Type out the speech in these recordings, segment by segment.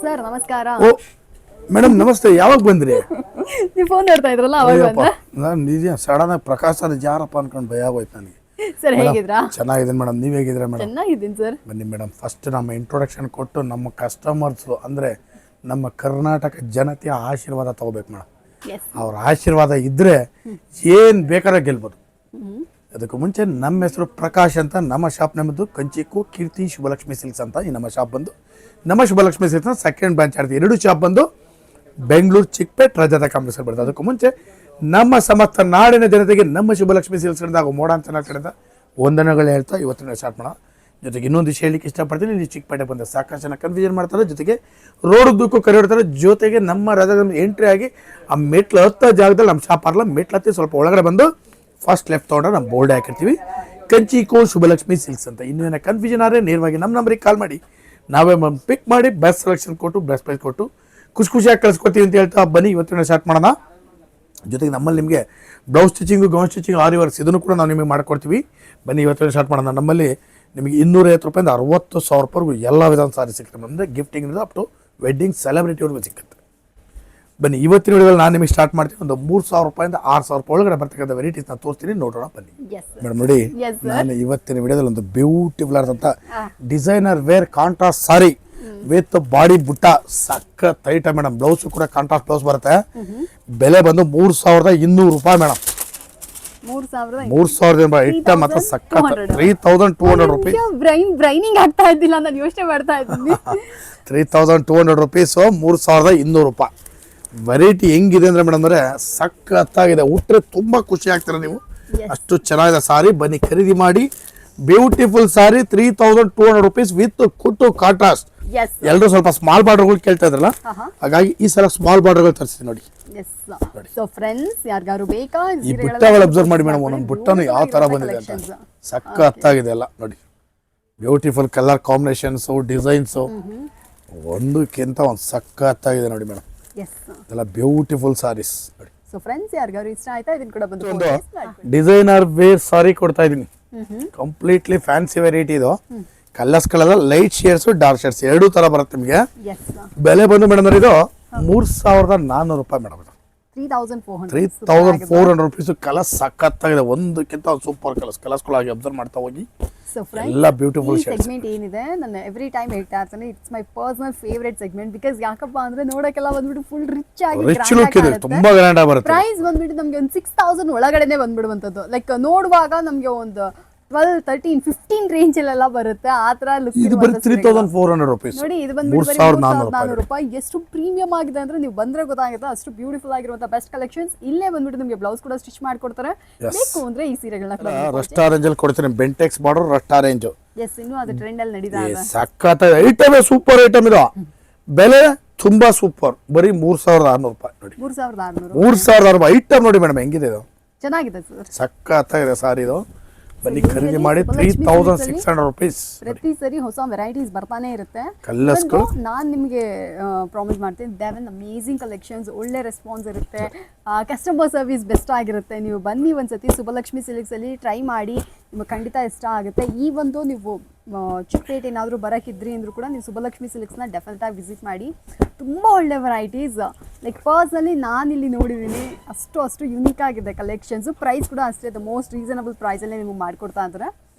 Sir ನಮಸ್ಕಾರ. ಓ madam ನಮಸ್ತೆ. ಯಾವಾಗ ಬಂದ್ರಿ? ನೀವು ಫೋನ್ ನೋಡ್ತಾ ಇದ್ರಲ್ಲ ಅವಾಗ ಬಂದೆ. ನಾನು ನಿಜ ಸಡನ್ ಆಗಿ ಪ್ರಕಾಶ್ ಸರ್ ಯಾರಪ್ಪ ಅನ್ಕೊಂಡು ಭಯ ಆಗೋಯ್ತು ನನಗೆ. ಸರ್ ಹೇಗಿದ್ರಾ? ಚೆನ್ನಾಗಿದ್ದೀನಿ ಮೇಡಮ್, ನೀವು ಹೇಗಿದ್ದೀರಾ ಮೇಡಮ್? ಚೆನ್ನಾಗಿದ್ದೀನಿ ಸರ್. ಬನ್ನಿ ಮೇಡಮ್, ಫಸ್ಟ್ ನಮ್ಮ ಇಂಟ್ರೊಡಕ್ಷನ್ ಕೊಟ್ಟು ನಮ್ಮ ಕಸ್ಟಮರ್ಸು ಅಂದರೆ ನಮ್ಮ ಕರ್ನಾಟಕ ಜನತೆಯ ಆಶೀರ್ವಾದ ತಗೋಬೇಕು ಮೇಡಮ್. ಅವ್ರ ಆಶೀರ್ವಾದ ಇದ್ದರೆ ಏನು ಬೇಕಾದ್ರೆ ಗೆಲ್ಬೋದು. ಅದಕ್ಕೂ ಮುಂಚೆ ನಮ್ಮ ಹೆಸರು ಪ್ರಕಾಶ್ ಅಂತ, ನಮ್ಮ ಶಾಪ್ ನಮ್ಮದು ಕಂಚಿಕು ಕೀರ್ತಿ ಶುಭಲಕ್ಷ್ಮಿ ಸಿಲ್ಕ್ಸ್ ಅಂತ. ಈ ನಮ್ಮ ಶಾಪ್ ಬಂದು ನಮ್ಮ ಶುಭಲಕ್ಷ್ಮಿ ಸಿಲ್ಕ್ಸ್ ಸೆಕೆಂಡ್ ಬ್ರಾಂಚ್ ಆಡ್ತೀವಿ. ಎರಡು ಶಾಪ್ ಬಂದು ಬೆಂಗಳೂರು ಚಿಕ್ಕಪೇಟ್ ರಜಾದ ಕಾಂಪ್ಲೆಕ್ಸ್ ಬರ್ತದೆ. ಅದಕ್ಕೂ ಮುಂಚೆ ನಮ್ಮ ಸಮಸ್ತ ನಾಡಿನ ಜನತೆಗೆ ನಮ್ಮ ಶುಭಲಕ್ಷ್ಮಿ ಸಿಲ್ಕ್ಸ್ ಕಡೆಯಿಂದ ಹಾಗೂ ಮೋಡಾಂತನ ಕಡೆಯಿಂದ ವಂದನೆಗಳು ಹೇಳ್ತಾ ಇವತ್ತಿನ ಸ್ಟಾರ್ಟ್ ಮಾಡೋಣ. ಜೊತೆಗೆ ಇನ್ನೊಂದು ವಿಷಯ ಹೇಳಲಿಕ್ಕೆ ಇಷ್ಟಪಡ್ತೀನಿ. ಇಲ್ಲಿ ಚಿಕ್ಕಪೇಟೆ ಬಂದ ಸಾಕಷ್ಟು ಜನ ಕನ್ಫ್ಯೂಷನ್ ಮಾಡ್ತಾರೆ, ಜೊತೆಗೆ ರೋಡ್ದಕ್ಕೂ ಕರೆಯಿಡ್ತಾರೆ. ಜೊತೆಗೆ ನಮ್ಮ ರಜಾದ ಎಂಟ್ರಿ ಆಗಿ ಆ ಮೆಟ್ಲು ಹತ್ತ ಜಾಗದಲ್ಲಿ ನಮ್ಮ ಶಾಪ್ ಅಲ್ಲ, ಮೆಟ್ಲು ಹತ್ತಿ ಸ್ವಲ್ಪ ಒಳಗಡೆ ಬಂದು ಫಸ್ಟ್ ಲೆಫ್ಟ್ ತೊಗೊಂಡ್ರೆ ನಾವು ಬೋರ್ಡ್ ಹಾಕಿರ್ತೀವಿ ಕಂಚಿಕೋ ಶುಭಲಕ್ಷ್ಮಿ ಸಿಲ್ಕ್ಸ್ ಅಂತ. ಇನ್ನೇನ ಕನ್ಫ್ಯೂಷನ್ ಆದರೆ ನೇರವಾಗಿ ನಮ್ಮ ನಂಬರಿಗೆ ಕಾಲ್ ಮಾಡಿ, ನಾವೇ ಪಿಕ್ ಮಾಡಿ ಬೆಸ್ಟ್ ಸೆಲೆಕ್ಷನ್ ಕೊಟ್ಟು ಬೆಸ್ಟ್ ಪ್ರೈಸ್ ಕೊಟ್ಟು ಖುಷಿಯಾಗಿ ಕಳಿಸ್ಕೊಡ್ತೀವಿ ಅಂತ ಹೇಳ್ತಾ ಬನ್ನಿ ಇವತ್ತಿನ ಸ್ಟಾರ್ಟ್ ಮಾಡೋಣ. ಜೊತೆಗೆ ನಮ್ಮಲ್ಲಿ ನಿಮಗೆ ಬ್ಲೌಸ್ ಸ್ಟಿಚಿಂಗು, ಗೌನ್ ಸ್ಟಿಚಿಂಗ್, ಆರಿ ವರ್ಕ್ಸ್ ಇದನ್ನು ಕೂಡ ನಾವು ನಿಮಗೆ ಮಾಡಿಕೊಡ್ತೀವಿ. ಬನ್ನಿ ಇವತ್ತಿನ ಸ್ಟಾರ್ಟ್ ಮಾಡೋಣ. ನಮ್ಮಲ್ಲಿ ನಿಮಗೆ 250 ರೂಪಾಯಿಂದ 60,000 ರೂಪಾಯಿಗೂ ಎಲ್ಲ ವಿಧಾನ ಸಾರಿ ಸಿಗ್ತದೆ. ಅಂದರೆ ಗಿಫ್ಟಿಂಗ್ ಅಪ್ ಟು ವೆಡ್ಡಿಂಗ್ ಸೆಲೆಬ್ರಿಟಿವರೆಗೂ ಸಿಗುತ್ತೆ. ಬನ್ನಿ ಇವತ್ತಿನ ವಿಡಿಯೋದಲ್ಲಿ ನಾನು ನಿಮಗೆ ಸ್ಟಾರ್ಟ್ ಮಾಡ್ತೀನಿ. ಒಂದು 3,000 ರೂಪಾಯಿಂದ 6,000 ರೂಪಾಯಿ ಒಳಗಡೆ ಬರ್ತಕ್ಕಂಥ ವೆರೈಟೀಸ್ ನಾನು ತೋರಿಸ್ತೀನಿ, ನೋಡೋಣ ಬನ್ನಿ. ಮೇಡಮ್ ನೋಡಿ, ನಾನು ಇವತ್ತಿನ ವಿಡಿಯೋದಲ್ಲಿ ಒಂದು ಬ್ಯೂಟಿಫುಲ್ ಆದಂಥ designer wear contrast sari with body ಬುಟ್ಟ ಸಖತ್ ಐಟಮ್ ಮೇಡಮ್. ಬ್ಲೌಸ್ ಕೂಡ ಕಾಂಟ್ರಾಸ್ಟ್ ಬ್ಲೌಸ್ ಬರುತ್ತೆ. ಬೆಲೆ ಬಂದು 3,200 ರೂಪಾಯಿ ಮೇಡಮ್. 3,000 ಐಟಮ್ ಮಾತ್ರ ಸಖತ್ 3,200 ರೂಪೀಸ್. ಬ್ರೈನಿಂಗ್ ಆಗ್ತಾ ಇದ್ದಿಲ್ಲ, ನಾನು ಯೋಚನೆ ಮಾಡ್ತಾ ಇದ್ದೀನಿ. 3,200 ರೂಪೀಸ್, 3,200 ರೂಪಾಯಿ. ವೆರೈಟಿ ಹೆಂಗಿದೆ ಅಂದ್ರೆ ಮೇಡಮ್ ಅಂದ್ರೆ ಸಖತ್ತಾಗಿದೆ. ಉಟ್ರೆ ತುಂಬಾ ಖುಷಿ ಆಗ್ತಾರೆ ನೀವು, ಅಷ್ಟು ಚೆನ್ನಾಗಿದೆ ಸಾರಿ. ಬನ್ನಿ ಖರೀದಿ ಮಾಡಿ. ಬ್ಯೂಟಿಫುಲ್ ಸಾರಿ 3,200 ರೂಪೀಸ್ ವಿತ್ ಕುಟ್ಟು ಕಾಂಟ್ರಾಸ್ಟ್. ಎಲ್ಲರೂ ಸ್ವಲ್ಪ ಸ್ಮಾಲ್ ಬಾರ್ಡರ್ಗಳು ಕೇಳ್ತಾ ಇದ್ರಲ್ಲ, ಹಾಗಾಗಿ ಈ ಸಲ ಸ್ಮಾಲ್ ಬಾರ್ಡರ್ಗಳು ತರಿಸ್ತೀನಿ ನೋಡಿ. ಸೊ ಫ್ರೆಂಡ್ಸ್ ಯಾರಿಗಾರು ಬೇಕಾ ಈ ಬುಟ್ಟಗಳು ಅಬ್ಸರ್ವ್ ಮಾಡಿ ಮೇಡಮ್, ಒಂದೊಂದು ಬುಟ್ಟನು ಯಾವ ತರ ಬಂದಿದೆ ಅಂತ ಸಖತ್ತಾಗಿದೆ ಎಲ್ಲ ನೋಡಿ. ಬ್ಯೂಟಿಫುಲ್ ಕಲರ್ ಕಾಂಬಿನೇಷನ್ಸ್, ಡಿಸೈನ್ಸ್ ಒಂದಕ್ಕಿಂತ ಒಂದು ಸಖತ್ತಾಗಿದೆ ನೋಡಿ ಮೇಡಮ್. ಎಲ್ಲ ಬ್ಯೂಟಿಫುಲ್ ಸಾರೀಸ್ ನೋಡಿ. ಸೊ ಫ್ರೆಂಡ್ಸ್ ಯಾರಿಗಾರು ಇಷ್ಟ ಆಯ್ತಾ ಇದನ್ನ ಕೂಡ ಬಂದು ಡಿಸೈನರ್ ವೇರ್ ಸಾರಿ ಕೊಡ್ತಾ ಇದೀನಿ. ಕಂಪ್ಲೀಟ್ಲಿ ಫ್ಯಾನ್ಸಿ ವೆರೈಟಿ ಇದು. ಕಲರ್ಸ್ಗಳೆಲ್ಲ ಲೈಟ್ ಶೇಡ್ಸ್, ಡಾರ್ಕ್ ಶೇಡ್ಸ್ ಎರಡೂ ತರ ಬರುತ್ತೆ ನಿಮಗೆ. ಬೆಲೆ ಬಂದು ಮೇಡಮ್ ಇದು 3,400 ರೂಪಾಯಿ ಮೇಡಮ್. 3,400 ರೂಪೀಸ್. ಕಲರ್ ಸಖತ್ತಾಗಿದೆ, ಒಂದಕ್ಕಿಂತ ಒಂದು ಸೂಪರ್ ಕಲರ್ಸ್ಗಳಾಗಿ ಅಬ್ಸರ್ವ್ ಮಾಡ್ತಾ ಹೋಗಿ. ಎಲ್ಲ ಬ್ಯೂಟಿಫುಲ್ ಸೆಗ್ಮೆಂಟ್ ಏನಿದೆ ನಾನು ಎವ್ರಿ ಟೈಮ್ ಹೇಳ್ತಾ ಇರ್ತೀನಿ, it's my personal favourite segment. Because ಯಾಕಪ್ಪ ಅಂದ್ರೆ ನೋಡಕ್ಕೆಲ್ಲ ಬಂದ್ಬಿಟ್ಟು ಫುಲ್ ರಿಚ್ ಆಗಿ ತುಂಬಾ ಗ್ರ್ಯಾಂಡ್ ಆಗಿ ಬರುತ್ತೆ. ಪ್ರೈಸ್ ಬಂದ್ಬಿಟ್ಟು ನಮ್ಗೆ ಒಂದು 6,000 ಒಳಗಡೆನೆ ಬಂದ್ಬಿಡುವಂತದ್ದು. ಲೈಕ್ ನೋಡುವಾಗ ನಮ್ಗೆ ಒಂದು 12, 13, 15 ರೇಂಜ್ ಅಲ್ಲೆಲ್ಲ ಬರುತ್ತೆ. ಆ ತರ ಲುಕ್ ಇದು ಬರೀ 3,400 ರೂಪೀಸ್ ನೋಡಿ. ಇದು ಬಂದ್ಬಿಟ್ಟು 3,400 ರೂಪಾಯಿ. ಎಷ್ಟು ಪ್ರೀಮಿಯಂ ಆಗಿದೆ ಅಂದ್ರೆ ನೀವು ಬಂದ್ರೆ ಗೊತ್ತಾಗುತ್ತೆ. ಅಷ್ಟು ಬ್ಯೂಟಿಫುಲ್ ಆಗಿರುವಂತ ಬೆಸ್ಟ್ ಕಲೆಕ್ಷನ್ಸ್. ಇಲ್ಲೇ ಬಂದ್ಬಿಟ್ಟು ನಿಮಗೆ ಬ್ಲೌಸ್ ಕೂಡ ಸ್ಟಿಚ್ ಮಾಡ್ಕೊಡ್ತಾರೆ. ಬೇಕು ಅಂದ್ರೆ ಈ ಸೀರೆಗಳನ್ನ ರಸ್ಟ್ ಆರೆಂಜ್ ಅಲ್ಲಿ ಕೊಡ್ತೀನಿ. Bentex border rust orange. Yes, ಇನ್ನು ಅದು ಟ್ರೆಂಡ್ ಅಲ್ಲಿ ನಡೀತಾ ಇದೆ. ಸಖತ್ ಐಟಮ್, ಸೂಪರ್ ಐಟಮ್ ಇದು. ಬೆಲೆ ತುಂಬಾ ಸೂಪರ್, ಬರೀ 3,600 ರೂಪಾಯಿ ನೋಡಿ. 3,600 ಐಟಮ್ ನೋಡಿ ಮೇಡಮ್, ಹೆಂಗಿದೆ ಇದು. ಚೆನ್ನಾಗಿದೆ ಸರ್, ಸಖತ್ತಾಗಿದೆ ಸಾರಿ ಇದು. ಬನ್ನಿ ಖರೀದಿ ಮಾಡಿ. 3,600 ರೂಪೀಸ್. ಪ್ರತಿ ಸರಿ ಹೊಸ ವೆರೈಟೀಸ್ ಬರ್ತಾನೆ ಇರುತ್ತೆ. ನಾನ್ ನಿಮ್ಗೆ ಪ್ರಾಮಿಸ್ ಮಾಡ್ತೀನಿ, they have an amazing collections. ಒಳ್ಳೆ ರೆಸ್ಪಾನ್ಸ್ ಇರುತ್ತೆ, ಕಸ್ಟಮರ್ ಸರ್ವಿಸ್ ಬೆಸ್ಟ್ ಆಗಿರುತ್ತೆ. ನೀವು ಬನ್ನಿ ಒಂದ್ಸತಿ ಸುಬ್ಬಲಕ್ಷ್ಮಿ ಸಿಲ್ಕ್ಸ್ ಅಲ್ಲಿ ಟ್ರೈ ಮಾಡಿ, ನಿಮಗೆ ಖಂಡಿತ ಇಷ್ಟ ಆಗುತ್ತೆ. ಈ ಒಂದು ನೀವು ಚಿಕ್ಕಪೇಟೆ ಏನಾದರೂ ಬರೋಕ್ಕಿದ್ರಿ ಅಂದರೂ ಕೂಡ ನೀವು ಸುಬ್ಬಲಕ್ಷ್ಮಿ ಸಿಲ್ಕ್ಸ್ನ ಡೆಫಿನೆಟ್ ಆಗಿ ವಿಸಿಟ್ ಮಾಡಿ. ತುಂಬ ಒಳ್ಳೆ ವೆರೈಟೀಸ್. ಲೈಕ್ ಪರ್ಸ್ನಲಿ ನಾನಿಲ್ಲಿ ನೋಡಿದ್ದೀನಿ, ಅಷ್ಟು ಯುನೀಕ್ ಆಗಿದೆ ಕಲೆಕ್ಷನ್ಸು. ಪ್ರೈಸ್ ಕೂಡ ಅಷ್ಟೇ ದ ಮೋಸ್ಟ್ ರೀಸನಬಲ್ ಪ್ರೈಸಲ್ಲೇ ನಿಮಗೆ ಮಾಡಿಕೊಡ್ತಾ ಇದ್ದಾರೆ.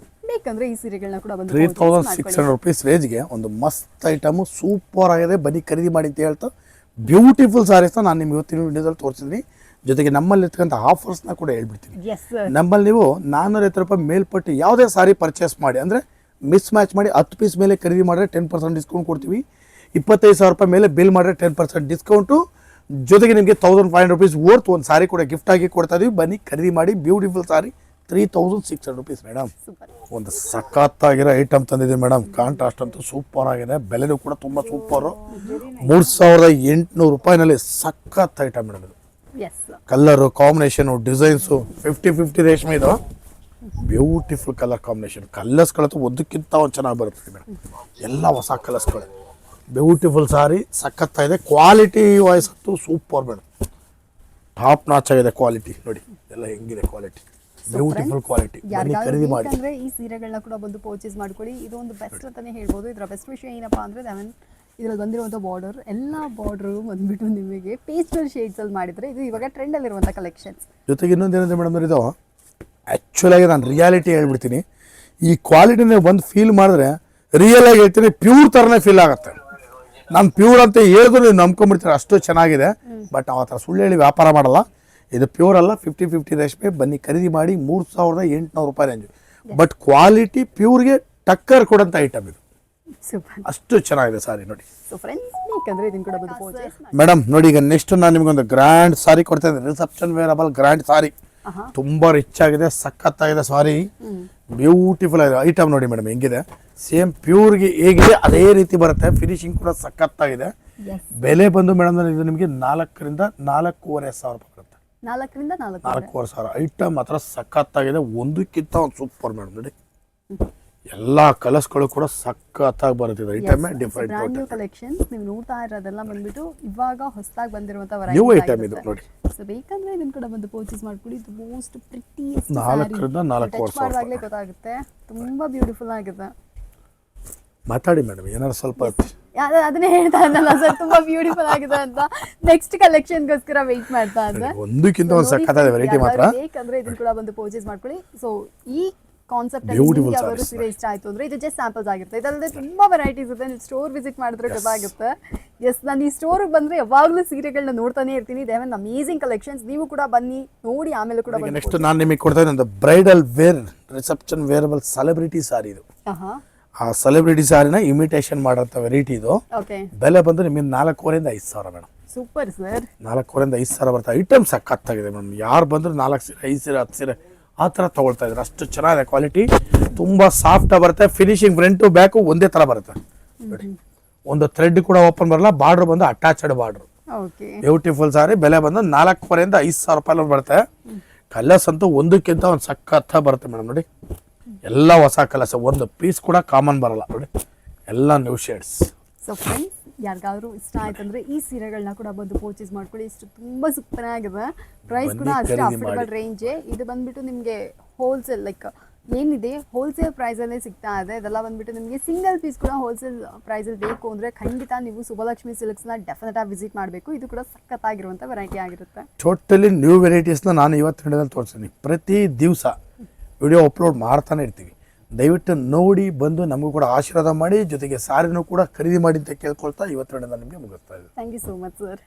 ಬೇಕಂದ್ರೆ ಈ ಸೀರೆಗಳನ್ನ ಕೂಡ ಬಂದು 3,600 ರೂಪೀಸ್ ರೇಂಜ್ಗೆ ಒಂದು ಮಸ್ತ್ ಐಟಮು, ಸೂಪರ್ ಆಗಿದೆ. ಬನ್ನಿ ಖರೀದಿ ಮಾಡಿ ಅಂತ ಹೇಳ್ತಾ ಬ್ಯೂಟಿಫುಲ್ ಸಾರೀಸ್ನ ನಾನು ನಿಮ್ಗೆ ಇವತ್ತಿನ ವಿಡಿಯೋದಲ್ಲಿ ತೋರಿಸಿದ್ದೀನಿ. ಜೊತೆಗೆ ನಮ್ಮಲ್ಲಿ ಇರ್ತಕ್ಕಂಥ ಆಫರ್ಸ್ನ ಕೂಡ ಹೇಳ್ಬಿಡ್ತೀನಿ. ನಮ್ಮಲ್ಲಿ ನೀವು 450 ರೂಪಾಯಿ ಮೇಲ್ಪಟ್ಟು ಯಾವುದೇ ಸಾರಿ ಪರ್ಚೇಸ್ ಮಾಡಿ, ಅಂದರೆ ಮಿಸ್ ಮ್ಯಾಚ್ ಮಾಡಿ 10 ಪೀಸ್ ಮೇಲೆ ಖರೀದಿ ಮಾಡಿದ್ರೆ 10% ಡಿಸ್ಕೌಂಟ್ ಕೊಡ್ತೀವಿ. 25,000 ರೂಪಾಯಿ ಮೇಲೆ ಬಿಲ್ ಮಾಡಿದ್ರೆ 10% ಡಿಸ್ಕೌಂಟು. ಜೊತೆಗೆ ನಿಮಗೆ 1,500 ರೂಪೀಸ್ ವರ್ತ್ ಒಂದು ಸಾರಿ ಕೂಡ ಗಿಫ್ಟ್ ಆಗಿ ಕೊಡ್ತಾ ಇದೀವಿ. ಬನ್ನಿ ಖರೀದಿ ಮಾಡಿ. ಬ್ಯೂಟಿಫುಲ್ ಸಾರಿ 3,600 ರೂಪೀಸ್ ಮೇಡಮ್. ಒಂದು ಸಖತ್ತಾಗಿರೋ ಐಟಮ್ ತಂದಿದ್ದೀವಿ ಮೇಡಮ್. ಕಾಂಟ್ರಾಸ್ಟ್ ಅಂತೂ ಸೂಪರ್ ಆಗಿದೆ. ಬೆಲೆನೂ ಕೂಡ ತುಂಬ ಸೂಪರು. 3,800 ರೂಪಾಯಿನಲ್ಲಿ ಸಖತ್ ಐಟಮ್ ಮೇಡಮ್ ಇದು. ಕಲರು ಕಾಂಬಿನೇಷನು, ಡಿಸೈನ್ಸು 50-50 ರೇಷ್ಮೆ ಇದು. Beautiful colour combination. ಕಲರ್ಸ್ಗಳಂತೂ ಒಂದಕ್ಕಿಂತ ಒಂದು ಚೆನ್ನಾಗಿ ಬರುತ್ತೆ ಮೇಡಮ್. ಎಲ್ಲ ಹೊಸ ಕಲರ್ಸ್ಗಳು. ಬ್ಯೂಟಿಫುಲ್ ಸಾರಿ ಸಖತ್ತಾಗಿದೆ. ಕ್ವಾಲಿಟಿ ವಾಯ್ಸ್ ಅಂತೂ ಸೂಪರ್ ಮೇಡಮ್, ಟಾಪ್ ನಾಚ್ ಆಗಿದೆ ಕ್ವಾಲಿಟಿ. ನೋಡಿ ಎಲ್ಲ ಹೆಂಗಿದೆ ಕ್ವಾಲಿಟಿ, ಬ್ಯೂಟಿಫುಲ್ ಕ್ವಾಲಿಟಿ. ಖರೀದಿ ಮಾಡಿ. ಈ ಸೀರೆಗಳನ್ನ ಕೂಡ ಬಂದು ಪರ್ಚೇಸ್ ಮಾಡ್ಕೊಳ್ಳಿ. ಇದು ಒಂದು ಬೆಸ್ಟ್ ಅಂತಾನೆ ಹೇಳ್ಬೋದು. ಇದರ ಬೆಸ್ಟ್ ವಿಷಯ ಏನಪ್ಪಾ ಅಂದ್ರೆ ಇದರಲ್ಲಿ ಬಂದಿರುವಂಥ ಬಾರ್ಡರ್ ಎಲ್ಲ ಬಾರ್ಡ್ರು ಬಂದ್ಬಿಟ್ಟು ನಿಮಗೆ ಪೇಸ್ಟಲ್ ಶೇಡ್ಸಲ್ಲಿ ಮಾಡಿದರೆ ಇದು ಇವಾಗ ಟ್ರೆಂಡಲ್ಲಿರುವಂಥ ಕಲೆಕ್ಷನ್ಸ್. ಜೊತೆಗೆ ಇನ್ನೊಂದೇನಂದ್ರೆ ಮೇಡಮ್ ಇದು ಆ್ಯಕ್ಚುಲಾಗಿ ನಾನು ರಿಯಾಲಿಟಿ ಹೇಳ್ಬಿಡ್ತೀನಿ, ಈ ಕ್ವಾಲಿಟಿನೇ ಒಂದು ಫೀಲ್ ಮಾಡಿದ್ರೆ ರಿಯಲ್ ಆಗಿ ಹೇಳ್ತೀನಿ ಪ್ಯೂರ್ ಥರನೇ ಫೀಲ್ ಆಗುತ್ತೆ. ನಾನು ಪ್ಯೂರ್ ಅಂತ ಹೇಳಿದ್ರು ನೀವು ನಂಬ್ಕೊಂಡ್ಬಿಡ್ತೀರ, ಅಷ್ಟು ಚೆನ್ನಾಗಿದೆ. ಬಟ್ ನಾವು ಆ ಥರ ಸುಳ್ಳು ಹೇಳಿ ವ್ಯಾಪಾರ ಮಾಡಲ್ಲ. ಇದು ಪ್ಯೂರ್ ಅಲ್ಲ, 50-50 ರೇಷ್ಮೆ. ಬನ್ನಿ ಖರೀದಿ ಮಾಡಿ. 3800 ರೂಪಾಯಿ ರೇಂಜು. ಬಟ್ ಕ್ವಾಲಿಟಿ ಪ್ಯೂರ್ಗೆ ಟಕ್ಕರ್ ಕೊಡೋಂಥ ಐಟಮ್ ಇದು. ಸೂಪರ್, ಅಷ್ಟು ಚೆನ್ನಾಗಿದೆ ಸಾರಿ ನೋಡಿ. ಸೊ ಫ್ರೆಂಡ್ಸ್ ಬೇಕಂದ್ರೆ ಇದನ್ನು ಕೂಡ ಬಂದು ಪರ್ಚೇಸ್ ಮಾಡಿ. ಮೇಡಮ್ ನೋಡಿ, ಈಗ ನೆಕ್ಸ್ಟ್ ನಾನು ನಿಮಗೊಂದು ಗ್ರ್ಯಾಂಡ್ ಸಾರಿ ಕೊಡ್ತಾ ಇದ್ದೀನಿ. ರಿಸೆಪ್ಷನ್ ವೇರಬಲ್ ಗ್ರ್ಯಾಂಡ್ ಸಾರಿ, ತುಂಬಾ ರಿಚ್ ಆಗಿದೆ, ಸಖತ್ತಾಗಿದೆ ಸಾರಿ, ಬ್ಯೂಟಿಫುಲ್ ಆಗಿದೆ. ಐಟಮ್ ನೋಡಿ ಮೇಡಮ್ ಹೆಂಗಿದೆ, ಸೇಮ್ ಪ್ಯೂರ್ಗೆ ಹೇಗಿದೆ ಅದೇ ರೀತಿ ಬರುತ್ತೆ. ಫಿನಿಶಿಂಗ್ ಕೂಡ ಸಖತ್ತಾಗಿದೆ. ಬೆಲೆ ಬಂದು ಮೇಡಮ್ ಇದು ನಿಮಗೆ 4,000 ರಿಂದ 4,500 ರೂಪಾಯಿ ಬರುತ್ತೆ. 4,000 ರಿಂದ 4,500. ಐಟಮ್ ಮಾತ್ರ ಸಖತ್ತಾಗಿದೆ, ಒಂದಕ್ಕಿಂತ ಒಂದು ಸೂಪರ್ ಮೇಡಮ್ ನೋಡಿ. ಎಲ್ಲ ಕಲರ್ಸ್ಗಳು ಕೂಡ ಸಖತ್ತಾಗಿ ಬರುತ್ತೆ. ಐಟಮ್ ಡಿಫರೆಂಟ್ ಕಲೆಕ್ಷನ್ಸ್ ನೀವು ನೋಡ್ತಾ ಇರೋದೆಲ್ಲ ಬಂದ್ಬಿಟ್ಟು ಇವಾಗ ಹೊಸದಾಗಿ ಬಂದಿರುವಂತ ನ್ಯೂ ಐಟಮ್ ಇದು ನೋಡಿ. ಸೊ ಬೇಕಂದ್ರೆ ಇದನ್ನ ಕೂಡ ಬಂದು ಪರ್ಚೇಸ್ ಮಾಡ್ಕೊಳ್ಳಿ. ಇದು ಮೋಸ್ಟ್ ಪ್ರಿಟಿಯೆಸ್ಟ್ 4,000 ರಿಂದ 4,500 ಗೊತ್ತಾಗುತ್ತೆ. ತುಂಬಾ ಬ್ಯೂಟಿಫುಲ್ ಆಗಿದೆ. ಮಾತಾಡಿ ಮೇಡಮ್, ಏನಾದ್ರು ಸ್ವಲ್ಪ ಅದನ್ನೇ ಹೇಳ್ತಾ ಇದ್ದಲ್ಲ ಸರ್, ತುಂಬಾ ಬ್ಯೂಟಿಫುಲ್ ಆಗಿದೆ ಅಂತ. ನೆಕ್ಸ್ಟ್ ಕಲೆಕ್ಷನ್ಗೋಸ್ಕರ ವೆಯ್ಟ್ ಮಾಡ್ತಾ ಇದ್ದೆ. ಒಂದಕ್ಕಿಂತ ಒಂದು ಸಖತ್ತಾದ ವೆರೈಟಿ ಮಾತ್ರ. ಬೇಕಂದ್ರೆ ಇದನ್ನ ಕೂಡ ಬಂದು ಪರ್ಚೇಸ್ ಮಾಡ್ಕೊಳ್ಳಿ. ಸೊ ಈ ಕಾನ್ಸೆಪ್ಟ್ ಯಾವ್ದಾದ್ರು ಸೀರೆ ಇಷ್ಟ ಆಯ್ತು ಅಂದ್ರೆ ಇದು ಜಸ್ಟ್ ಸ್ಯಾಂಪಲ್ಸ್ ಆಗಿರುತ್ತೆ. ಇದಲ್ಲದೆ ತುಂಬಾ ವೆರೈಟೀಸ್ ಇದೆ, ನೀವು ಸ್ಟೋರ್ ವಿಸಿಟ್ ಮಾಡಿದ್ರೆ ಗೊತ್ತಾಗುತ್ತೆ. ಎಸ್, ನಾನು ಈ ಸ್ಟೋರ್ಗೆ ಬಂದ್ರೆ ಯಾವಾಗಲೂ ಸೀರೆಗಳನ್ನ ನೋಡ್ತಾನೆ ಇರ್ತೀನಿ. They have amazing collections. ನೀವು ಕೂಡ ಬನ್ನಿ ನೋಡಿ, ಆಮೇಲೆ ಕೂಡ ಬನ್ನಿ. ನೆಕ್ಸ್ಟ್ ನಾನು ನಿಮಗೆ ಕೊಡ್ತಾ ಇದ್ದೀನಿ bridal wear reception wearable celebrity sari. ಇದು ಆ ಸೆಲೆಬ್ರಿಟಿ ಸಾರಿನ ಇಮಿಟೇಷನ್ ಮಾಡೋಂಥ ವೆರೈಟಿ ಇದು. ಬೆಲೆ ಬಂದು ನಿಮಗೆ 4,500 ರಿಂದ 5,000 ಮೇಡಮ್. Super sir. 4,500 ರಿಂದ 5,000 ಬರ್ತದೆ. ಐಟಮ್ ಸಖತ್ತಾಗಿದೆ ಮೇಡಮ್. ಯಾರು ಬಂದ್ರು 4 ಸೀರೆ 5 ಸೀರೆ 10 ಸೀರೆ ಆ ಥರ ತೊಗೊಳ್ತಾ ಇದ್ದಾರೆ. ಅಷ್ಟು ಚೆನ್ನಾಗಿದೆ ಕ್ವಾಲಿಟಿ, ತುಂಬ ಸಾಫ್ಟ್ ಬರುತ್ತೆ. ಫಿನಿಶಿಂಗ್ ಫ್ರಂಟು ಬ್ಯಾಕು ಒಂದೇ ಥರ ಬರುತ್ತೆ ನೋಡಿ. ಒಂದು ಥ್ರೆಡ್ ಕೂಡ ಓಪನ್ ಬರಲ್ಲ. ಬಾರ್ಡ್ರ್ ಬಂದು ಅಟ್ಯಾಚ್ಡ್ ಬಾರ್ಡ್ರು. ಬ್ಯೂಟಿಫುಲ್ ಸಾರಿ. ಬೆಲೆ ಬಂದು 4,500 ರಿಂದ 5,000 ರೂಪಾಯಿ ಬರುತ್ತೆ. ಕಲರ್ಸ್ ಅಂತೂ ಒಂದಕ್ಕಿಂತ ಒಂದು ಸಖತ್ತ ಬರುತ್ತೆ ಮೇಡಮ್ ನೋಡಿ. ಎಲ್ಲ ಹೊಸ ಕಲರ್ಸ್, ಒಂದು ಪೀಸ್ ಕೂಡ ಕಾಮನ್ ಬರಲ್ಲ ನೋಡಿ, ಎಲ್ಲ ನ್ಯೂ ಶೇಡ್ಸ್. ಸೊ ಫ್ರೆಂಡ್ಸ್, ಯಾರಿಗಾದ್ರೂ ಇಷ್ಟ ಆಯ್ತಂದ್ರೆ ಈ ಸೀರೆಗಳನ್ನ ಕೂಡ ಬಂದು ಪರ್ಚೇಸ್ ಮಾಡ್ಕೊಳ್ಳಿ. ಇಷ್ಟು ತುಂಬಾ ಸೂಪರ್ ಆಗಿದೆ. ಪ್ರೈಸ್ ಕೂಡ ಅಷ್ಟೇ ಅಫೋರ್ಡಬಲ್ ರೇಂಜ್. ಇದು ಬಂದ್ಬಿಟ್ಟು ನಿಮಗೆ ಹೋಲ್ಸೇಲ್ ಲೈಕ್ ಏನಿದೆ ಹೋಲ್ಸೇಲ್ ಪ್ರೈಸಲ್ಲೇ ಸಿಗ್ತಾ ಇದೆ. ಇದೆಲ್ಲ ಬಂದ್ಬಿಟ್ಟು ನಿಮಗೆ ಸಿಂಗಲ್ ಪೀಸ್ ಕೂಡ ಹೋಲ್ಸೇಲ್ ಪ್ರೈಸಲ್ಲಿ ಬೇಕು ಅಂದರೆ ಖಂಡಿತ ನೀವು ಸುಬ್ಬಲಕ್ಷ್ಮಿ ಸಿಲ್ಕ್ಸ್ನ ಡೆಫಿನೆಟ್ ಆಗಿ ವಿಸಿಟ್ ಮಾಡಬೇಕು. ಇದು ಕೂಡ ಸಖತ್ತಾಗಿರುವಂಥ ವೆರೈಟಿ ಆಗಿರುತ್ತೆ. ಟೋಟಲಿ ನ್ಯೂ ವೆರೈಟೀಸ್ನ ನಾನು ಇವತ್ತು ಹಿಡಿದಲ್ಲಿ ತೋರಿಸ್ತೀನಿ. ಪ್ರತಿ ದಿವಸ ವಿಡಿಯೋ ಅಪ್ಲೋಡ್ ಮಾಡ್ತಾನೆ ಇರ್ತೀವಿ. ದಯವಿಟ್ಟು ನೋಡಿ ಬಂದು ನಮಗೂ ಕೂಡ ಆಶೀರ್ವಾದ ಮಾಡಿ, ಜೊತೆಗೆ ಸಾರಿನೂ ಕೂಡ ಖರೀದಿ ಮಾಡಿ ಅಂತ ಕೇಳ್ಕೊಳ್ತಾ ಇವತ್ತು ನಿಮಗೆ ಮುಗಿಸ್ತಾ ಇದ್ದೀನಿ. Thank you so much sir.